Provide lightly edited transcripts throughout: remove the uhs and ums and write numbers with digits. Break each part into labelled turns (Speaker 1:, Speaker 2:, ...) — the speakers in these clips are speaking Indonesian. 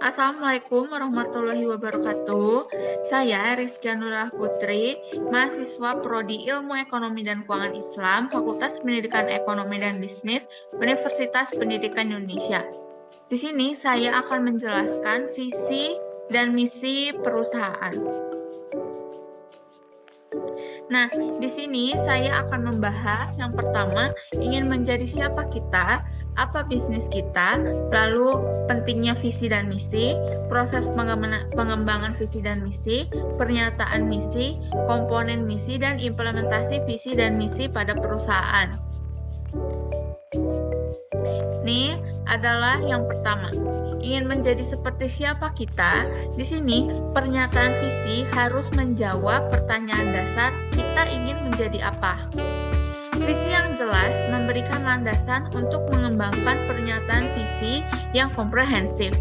Speaker 1: Assalamualaikum warahmatullahi wabarakatuh. Saya Rizky Nurah Putri, mahasiswa Prodi Ilmu Ekonomi dan Keuangan Islam, Fakultas Pendidikan Ekonomi dan Bisnis, Universitas Pendidikan Indonesia. Di sini saya akan menjelaskan visi dan misi perusahaan. Nah, di sini saya akan membahas yang pertama, ingin menjadi siapa kita, apa bisnis kita, lalu pentingnya visi dan misi, proses pengembangan visi dan misi, pernyataan misi, komponen misi, dan implementasi visi dan misi pada perusahaan. Ini adalah yang pertama. Ingin menjadi seperti siapa kita? Di sini pernyataan visi harus menjawab pertanyaan dasar, kita ingin menjadi apa? Visi yang jelas memberikan landasan untuk mengembangkan pernyataan visi yang komprehensif.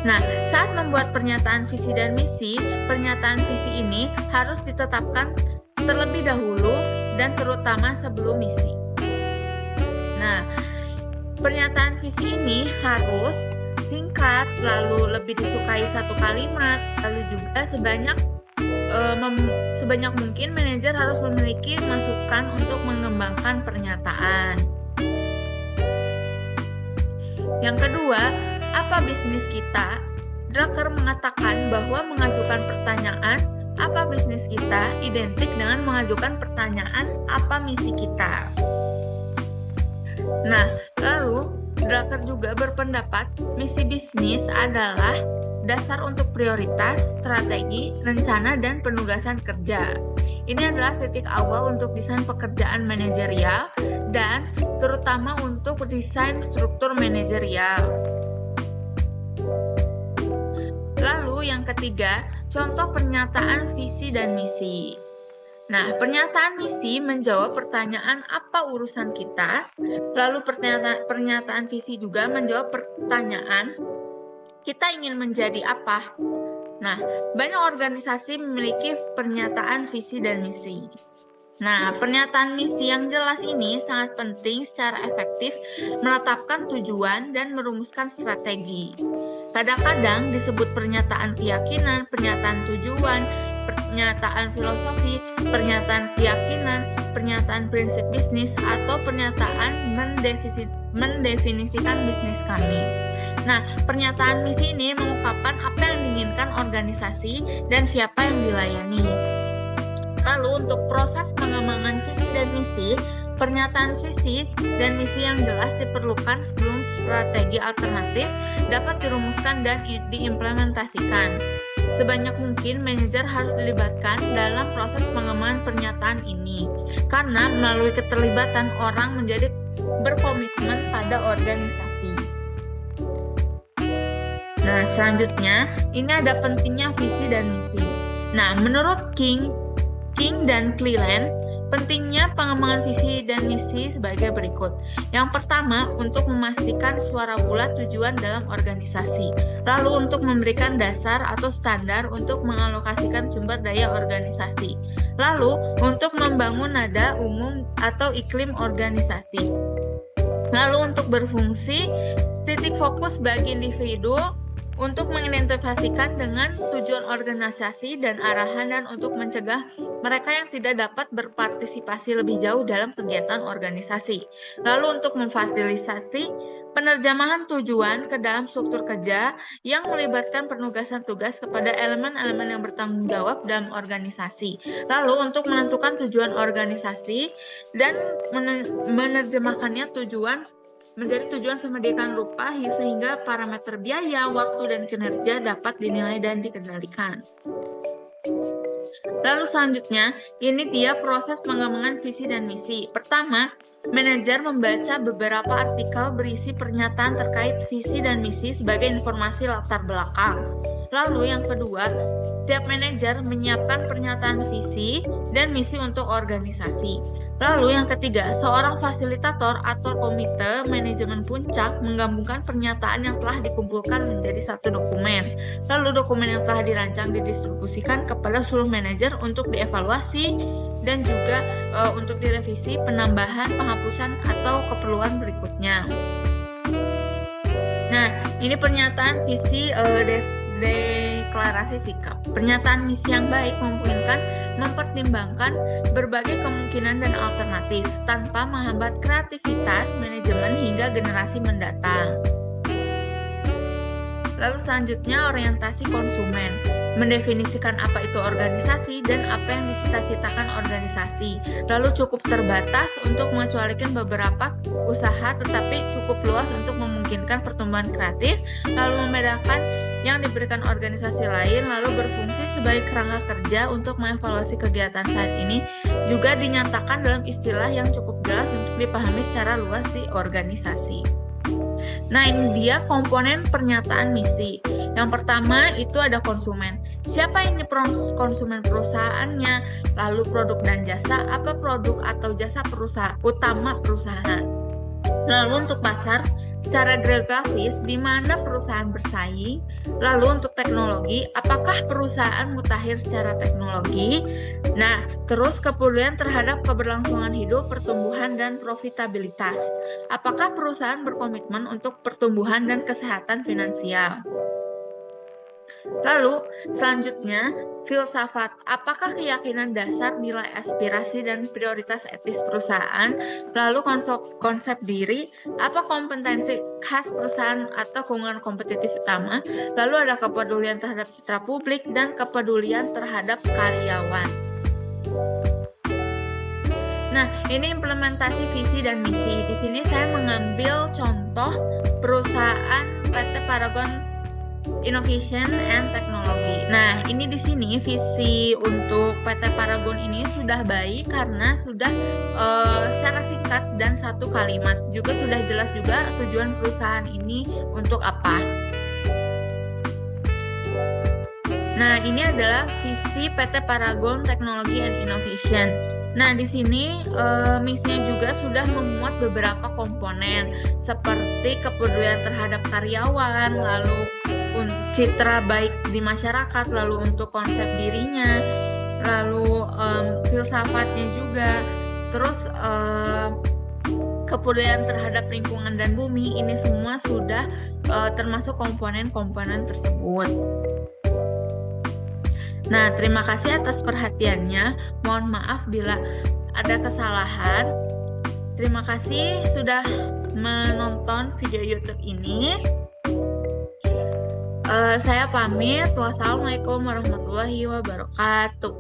Speaker 1: Nah, saat membuat pernyataan visi dan misi, pernyataan visi ini harus ditetapkan terlebih dahulu dan terutama sebelum misi. Nah, pernyataan visi ini harus singkat, lalu lebih disukai satu kalimat, lalu juga sebanyak mungkin manajer harus memiliki masukan untuk mengembangkan pernyataan. Yang kedua, apa bisnis kita? Drucker mengatakan bahwa mengajukan pertanyaan apa bisnis kita identik dengan mengajukan pertanyaan apa misi kita. Nah, lalu Drucker juga berpendapat misi bisnis adalah dasar untuk prioritas, strategi, rencana, dan penugasan kerja. Ini adalah titik awal untuk desain pekerjaan manajerial dan terutama untuk desain struktur manajerial. Lalu yang ketiga, contoh pernyataan visi dan misi. Nah, pernyataan misi menjawab pertanyaan apa urusan kita, lalu pernyataan visi juga menjawab pertanyaan kita ingin menjadi apa. Nah, banyak organisasi memiliki pernyataan visi dan misi. Nah, pernyataan misi yang jelas ini sangat penting secara efektif menetapkan tujuan dan merumuskan strategi. Kadang-kadang disebut pernyataan keyakinan, pernyataan tujuan, pernyataan filosofi, pernyataan keyakinan, pernyataan prinsip bisnis, atau pernyataan mendefinisikan bisnis kami. Nah, pernyataan misi ini mengungkapkan apa yang diinginkan organisasi dan siapa yang dilayani. Lalu untuk proses pengembangan visi dan misi, pernyataan visi dan misi yang jelas diperlukan sebelum strategi alternatif dapat dirumuskan dan diimplementasikan. Sebanyak mungkin manajer harus dilibatkan dalam proses pengembangan pernyataan ini, karena melalui keterlibatan orang menjadi berkomitmen pada organisasi. Nah, selanjutnya ini ada pentingnya visi dan misi. Nah, menurut King dan Cleland, pentingnya pengembangan visi dan misi sebagai berikut. Yang pertama, untuk memastikan suara bulat tujuan dalam organisasi. Lalu untuk memberikan dasar atau standar untuk mengalokasikan sumber daya organisasi. Lalu untuk membangun nada umum atau iklim organisasi. Lalu untuk berfungsi, titik fokus bagi individu untuk mengidentifikasikan dengan tujuan organisasi dan arahan dan untuk mencegah mereka yang tidak dapat berpartisipasi lebih jauh dalam kegiatan organisasi. Lalu untuk memfasilitasi penerjemahan tujuan ke dalam struktur kerja yang melibatkan penugasan tugas kepada elemen-elemen yang bertanggung jawab dalam organisasi. Lalu untuk menentukan tujuan organisasi dan menerjemahkannya tujuan menjadi tujuan sedemikian rupa sehingga parameter biaya, waktu, dan kinerja dapat dinilai dan dikendalikan. Lalu selanjutnya, ini dia proses pengembangan visi dan misi. Pertama, manajer membaca beberapa artikel berisi pernyataan terkait visi dan misi sebagai informasi latar belakang. Lalu yang kedua, tiap manajer menyiapkan pernyataan visi dan misi untuk organisasi. Lalu yang ketiga, seorang fasilitator atau komite manajemen puncak menggabungkan pernyataan yang telah dikumpulkan menjadi satu dokumen. Lalu dokumen yang telah dirancang didistribusikan kepada seluruh manajer untuk dievaluasi dan juga untuk direvisi, penambahan, penghapusan, atau keperluan berikutnya. Nah, Ini pernyataan visi deklarasi sikap. Pernyataan misi yang baik memungkinkan mempertimbangkan berbagai kemungkinan dan alternatif tanpa menghambat kreativitas manajemen hingga generasi mendatang. Lalu selanjutnya orientasi konsumen. Mendefinisikan apa itu organisasi dan apa yang dicita-citakan organisasi. Lalu cukup terbatas untuk mengecualikan beberapa usaha tetapi cukup luas untuk memungkinkan pertumbuhan kreatif. Lalu membedakan yang diberikan organisasi lain lalu berfungsi sebagai kerangka kerja untuk mengevaluasi kegiatan saat ini. Juga dinyatakan dalam istilah yang cukup jelas untuk dipahami secara luas di organisasi. Nah, ini dia komponen pernyataan misi. Yang pertama itu ada konsumen. Siapa ini konsumen perusahaannya? Lalu produk dan jasa, apa produk atau jasa utama perusahaan? Lalu untuk pasar, secara geografis di mana perusahaan bersaing. Lalu untuk teknologi, apakah perusahaan mutakhir secara teknologi? Nah, terus kepedulian terhadap keberlangsungan hidup, pertumbuhan, dan profitabilitas. Apakah perusahaan berkomitmen untuk pertumbuhan dan kesehatan finansial? Lalu, selanjutnya, filsafat. Apakah keyakinan dasar, nilai aspirasi, dan prioritas etis perusahaan? Lalu konsep diri. Apa kompetensi khas perusahaan atau keunggulan kompetitif utama? Lalu ada kepedulian terhadap citra publik dan kepedulian terhadap karyawan. Nah, ini implementasi visi dan misi. Di sini saya mengambil contoh perusahaan PT Paragon Innovation and Technology. Nah, ini di sini visi untuk PT Paragon ini sudah baik karena sudah secara singkat dan satu kalimat. Juga sudah jelas juga tujuan perusahaan ini untuk apa. Nah, ini adalah visi PT Paragon Technology and Innovation. Nah, di sini misinya juga sudah memuat beberapa komponen seperti kepedulian terhadap karyawan, lalu citra baik di masyarakat, lalu untuk konsep dirinya, lalu filsafatnya juga, terus kepedulian terhadap lingkungan dan bumi. Ini semua sudah termasuk komponen-komponen tersebut. Nah, terima kasih atas perhatiannya. Mohon maaf bila ada kesalahan. Terima kasih sudah menonton video YouTube ini. Saya pamit. Wassalamualaikum warahmatullahi wabarakatuh.